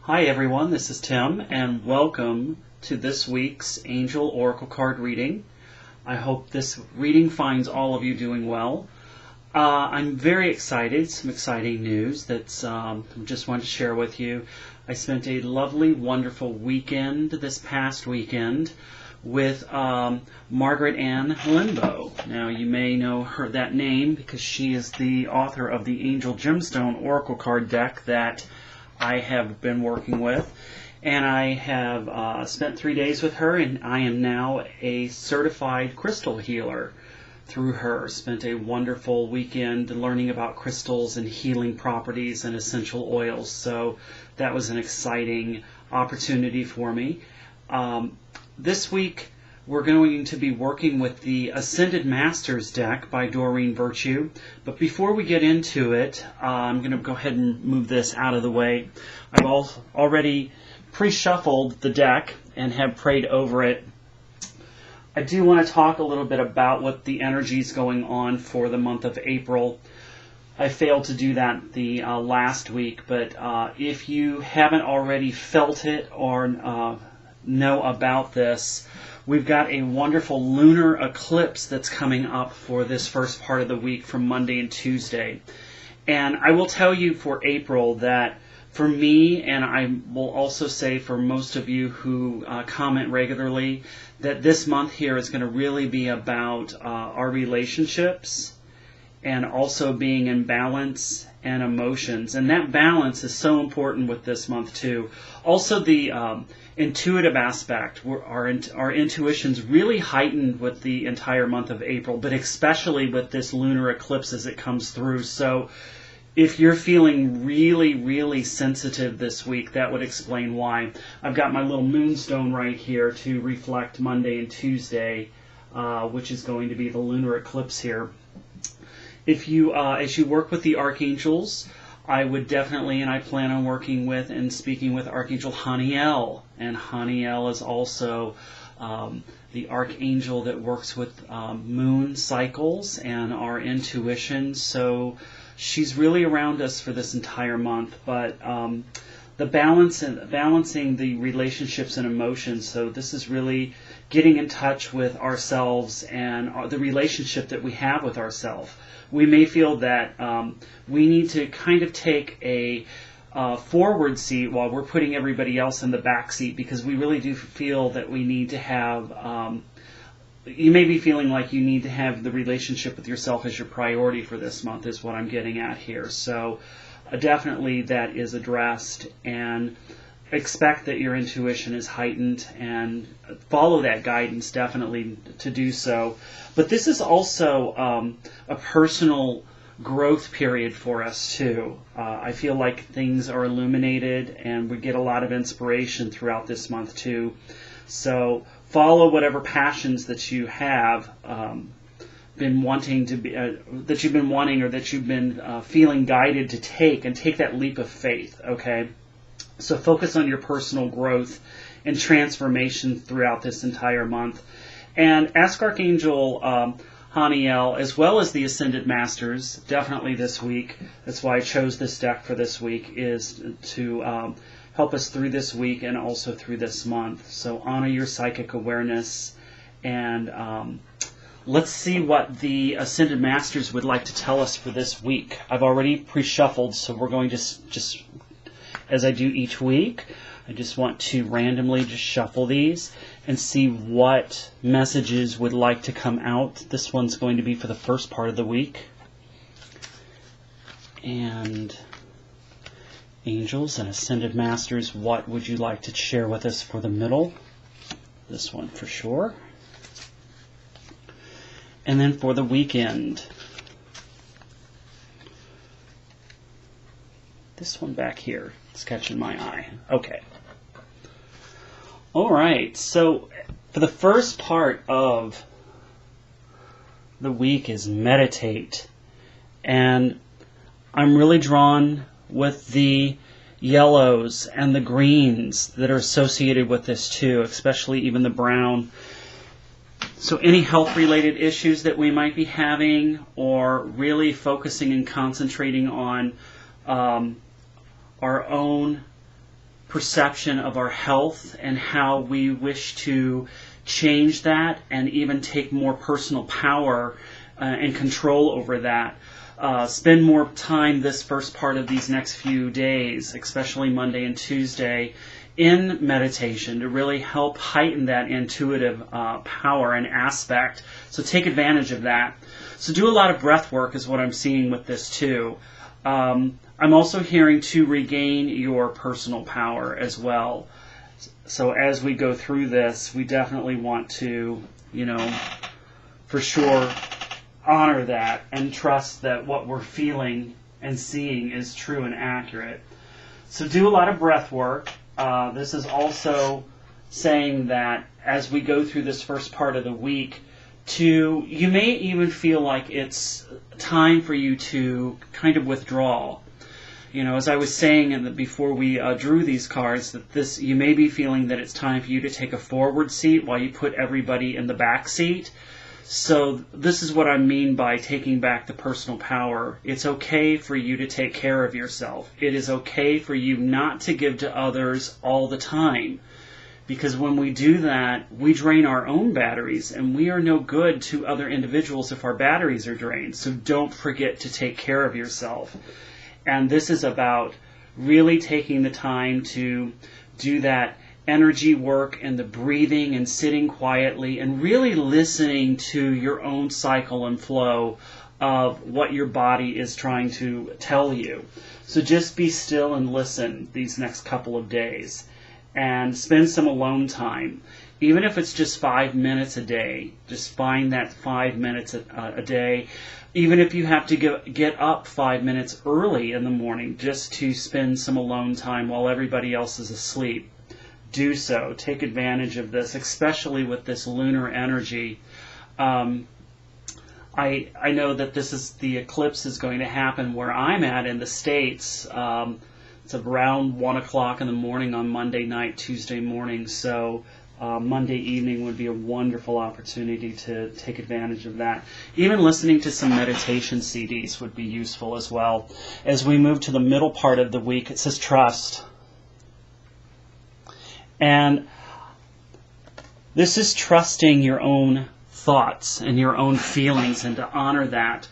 Hi everyone, this is Tim, and welcome to this week's Angel Oracle card reading. I hope this reading finds all of you doing well. I'm very excited, some exciting news that's just wanted to share with you. I spent a lovely, wonderful weekend this past weekend with Margaret Ann Limbo. Now you may know that name because she is the author of the Angel Gemstone Oracle card deck that I have been working with, and I have spent 3 days with her, and I am now a certified crystal healer through her. Spent a wonderful weekend learning about crystals and healing properties and essential oils, so that was an exciting opportunity for me. This week we're going to be working with the Ascended Masters deck by Doreen Virtue. But before we get into it, I'm going to go ahead and move this out of the way. I've already pre-shuffled the deck and have prayed over it. I do want to talk a little bit about what the energy is going on for the month of April. I failed to do that the last week, but if you haven't already felt it or know about this, we've got a wonderful lunar eclipse that's coming up for this first part of the week from Monday and Tuesday. And I will tell you for April that for me, and I will also say for most of you who comment regularly, that this month here is going to really be about our relationships and also being in balance and emotions. And that balance is so important with this month too. Also the intuitive aspect, our intuition's really heightened with the entire month of April, but especially with this lunar eclipse as it comes through. So if you're feeling really, really sensitive this week, that would explain why. I've got my little moonstone right here to reflect Monday and Tuesday, which is going to be the lunar eclipse here. If you, as you work with the archangels, I would definitely, and I plan on working with and speaking with Archangel Haniel. And Haniel is also the archangel that works with moon cycles and our intuition. So she's really around us for this entire month. But the balancing the relationships and emotions. So this is really getting in touch with ourselves and the relationship that we have with ourselves. We may feel that we need to kind of take a forward seat while we're putting everybody else in the back seat, because we really do feel that we need to have, you may be feeling like you need to have the relationship with yourself as your priority for this month is what I'm getting at here. So definitely that is addressed, and expect that your intuition is heightened and follow that guidance definitely to do so. But this is also a personal growth period for us too. I feel like things are illuminated and we get a lot of inspiration throughout this month too. So follow whatever passions that you have been wanting to be, that you've been wanting or that you've been feeling guided to take, and take that leap of faith, okay? So focus on your personal growth and transformation throughout this entire month. And ask Archangel Haniel, as well as the Ascended Masters, definitely this week. That's why I chose this deck for this week, is to help us through this week and also through this month. So honor your psychic awareness, and let's see what the Ascended Masters would like to tell us for this week. I've already pre-shuffled, so we're going to just as I do each week, I just want to randomly just shuffle these and see what messages would like to come out. This one's going to be for the first part of the week. And angels and Ascended Masters, what would you like to share with us for the middle? This one for sure. And then for the weekend, this one back here. It's catching my eye. Okay. All right. So for the first part of the week is meditate. And I'm really drawn with the yellows and the greens that are associated with this too, especially even the brown. So any health-related issues that we might be having, or really focusing and concentrating on our own perception of our health and how we wish to change that and even take more personal power and control over that. Spend more time this first part of these next few days, especially Monday and Tuesday, in meditation to really help heighten that intuitive power and aspect. So take advantage of that. So do a lot of breath work is what I'm seeing with this too. I'm also hearing to regain your personal power as well. So as we go through this, we definitely want to, for sure honor that and trust that what we're feeling and seeing is true and accurate. So do a lot of breath work. This is also saying that as we go through this first part of the week, you may even feel like it's time for you to kind of withdraw. As I was saying before we drew these cards, that you may be feeling that it's time for you to take a forward seat while you put everybody in the back seat. So this is what I mean by taking back the personal power. It's okay for you to take care of yourself. It is okay for you not to give to others all the time. Because when we do that, we drain our own batteries, and we are no good to other individuals if our batteries are drained. So don't forget to take care of yourself. And this is about really taking the time to do that energy work and the breathing and sitting quietly and really listening to your own cycle and flow of what your body is trying to tell you. So just be still and listen these next couple of days and spend some alone time. Even if it's just 5 minutes a day, just find that 5 minutes a day. Even if you have to get up 5 minutes early in the morning just to spend some alone time while everybody else is asleep, do so. Take advantage of this, especially with this lunar energy. I know that the eclipse is going to happen where I'm at in the States. It's around 1 o'clock in the morning on Monday night, Tuesday morning. So Monday evening would be a wonderful opportunity to take advantage of that. Even listening to some meditation CDs would be useful as well. As we move to the middle part of the week, it says trust. And this is trusting your own thoughts and your own feelings and to honor that.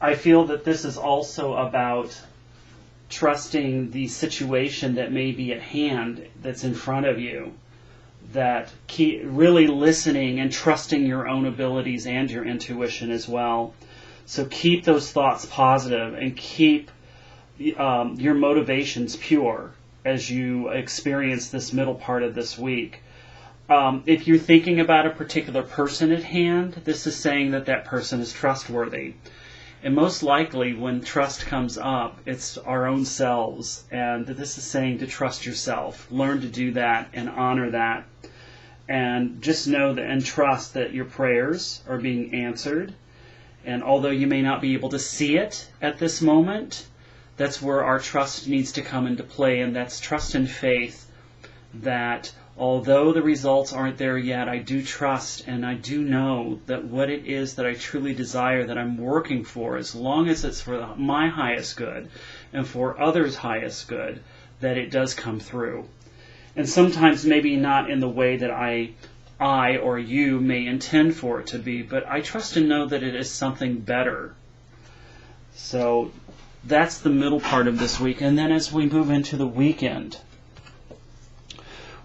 I feel that this is also about trusting the situation that may be at hand that's in front of you. That keep really listening and trusting your own abilities and your intuition as well. So keep those thoughts positive and keep your motivations pure as you experience this middle part of this week. If you're thinking about a particular person at hand, this is saying that that person is trustworthy. And most likely when trust comes up, it's our own selves. And this is saying to trust yourself. Learn to do that and honor that. And just know that and trust that your prayers are being answered. And although you may not be able to see it at this moment, that's where our trust needs to come into play, and that's trust and faith that although the results aren't there yet, I do trust and I do know that what it is that I truly desire, that I'm working for, as long as it's for my highest good and for others' highest good, that it does come through. And sometimes maybe not in the way that I or you may intend for it to be, but I trust and know that it is something better. So that's the middle part of this week. And then as we move into the weekend,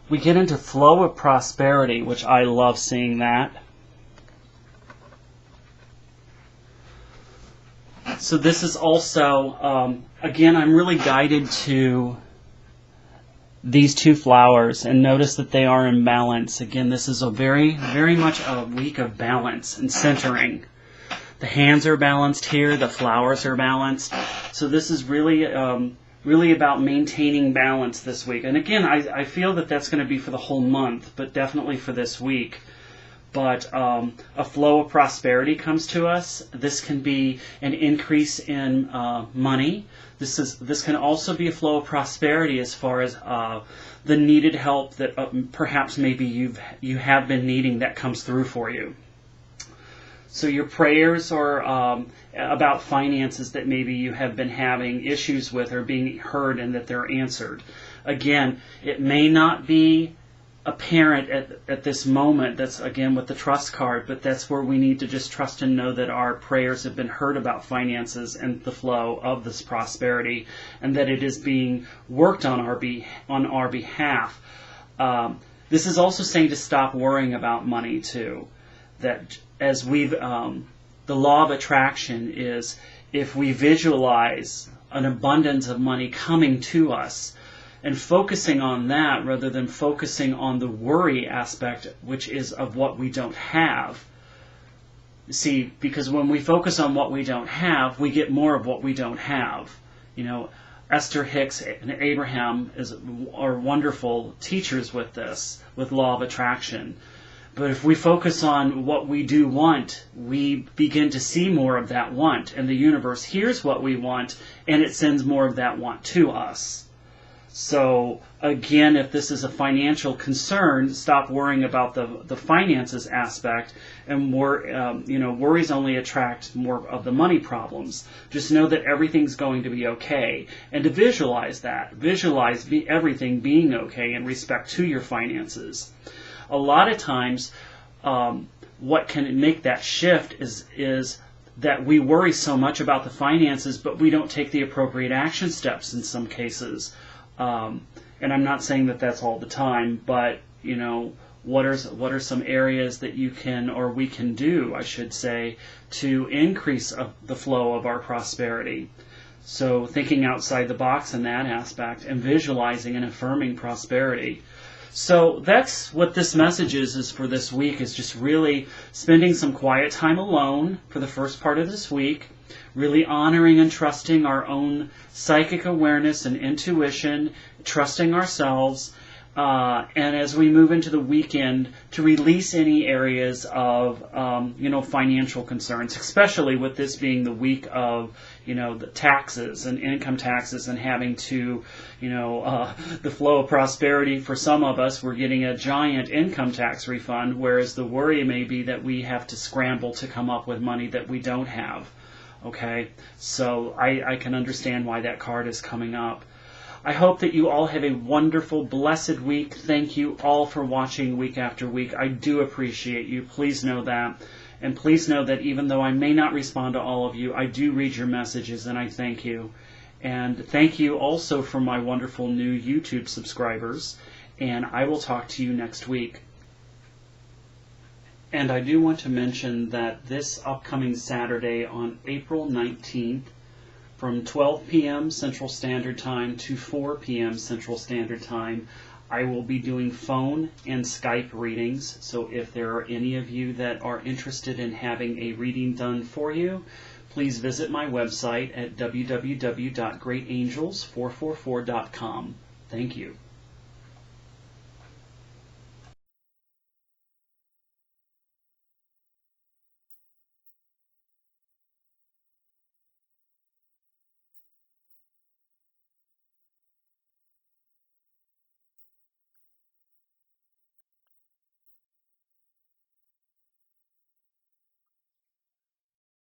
we get into flow of prosperity, which I love seeing that. So this is also, again, I'm really guided to these two flowers, and notice that they are in balance. Again, this is a very, very much a week of balance and centering. The hands are balanced here, the flowers are balanced. So this is really really about maintaining balance this week. And again, I feel that that's going to be for the whole month, but definitely for this week. But a flow of prosperity comes to us. This can be an increase in money. This can also be a flow of prosperity as far as the needed help that perhaps maybe you have been needing that comes through for you. So your prayers are about finances that maybe you have been having issues with are being heard and that they're answered. Again, it may not be apparent at this moment. That's again with the trust card, but that's where we need to just trust and know that our prayers have been heard about finances and the flow of this prosperity, and that it is being worked on our behalf. This is also saying to stop worrying about money too. That as we've the law of attraction is, if we visualize an abundance of money coming to us, and focusing on that rather than focusing on the worry aspect, which is of what we don't have. See, because when we focus on what we don't have, we get more of what we don't have. You know, Esther Hicks and Abraham are wonderful teachers with this, with law of attraction. But if we focus on what we do want, we begin to see more of that want, and the universe hears what we want, and it sends more of that want to us. So again, if this is a financial concern, stop worrying about the finances aspect, and worries only attract more of the money problems. Just know that everything's going to be okay, and to visualize that, everything being okay in respect to your finances. A lot of times, what can make that shift is that we worry so much about the finances, but we don't take the appropriate action steps in some cases. And I'm not saying that that's all the time, but what are some areas that you can, or we can do, I should say, to increase the flow of our prosperity. So thinking outside the box in that aspect, and visualizing and affirming prosperity. So that's what this message is for this week, is just really spending some quiet time alone for the first part of this week, really honoring and trusting our own psychic awareness and intuition, trusting ourselves, and as we move into the weekend, to release any areas of financial concerns, especially with this being the week of the taxes and income taxes, and having to the flow of prosperity. For some of us, we're getting a giant income tax refund, whereas the worry may be that we have to scramble to come up with money that we don't have. Okay, so I can understand why that card is coming up. I hope that you all have a wonderful, blessed week. Thank you all for watching week after week. I do appreciate you. Please know that. And please know that even though I may not respond to all of you, I do read your messages, and I thank you. And thank you also for my wonderful new YouTube subscribers. And I will talk to you next week. And I do want to mention that this upcoming Saturday on April 19th, from 12 p.m. Central Standard Time to 4 p.m. Central Standard Time, I will be doing phone and Skype readings. So if there are any of you that are interested in having a reading done for you, please visit my website at www.greatangels444.com. Thank you.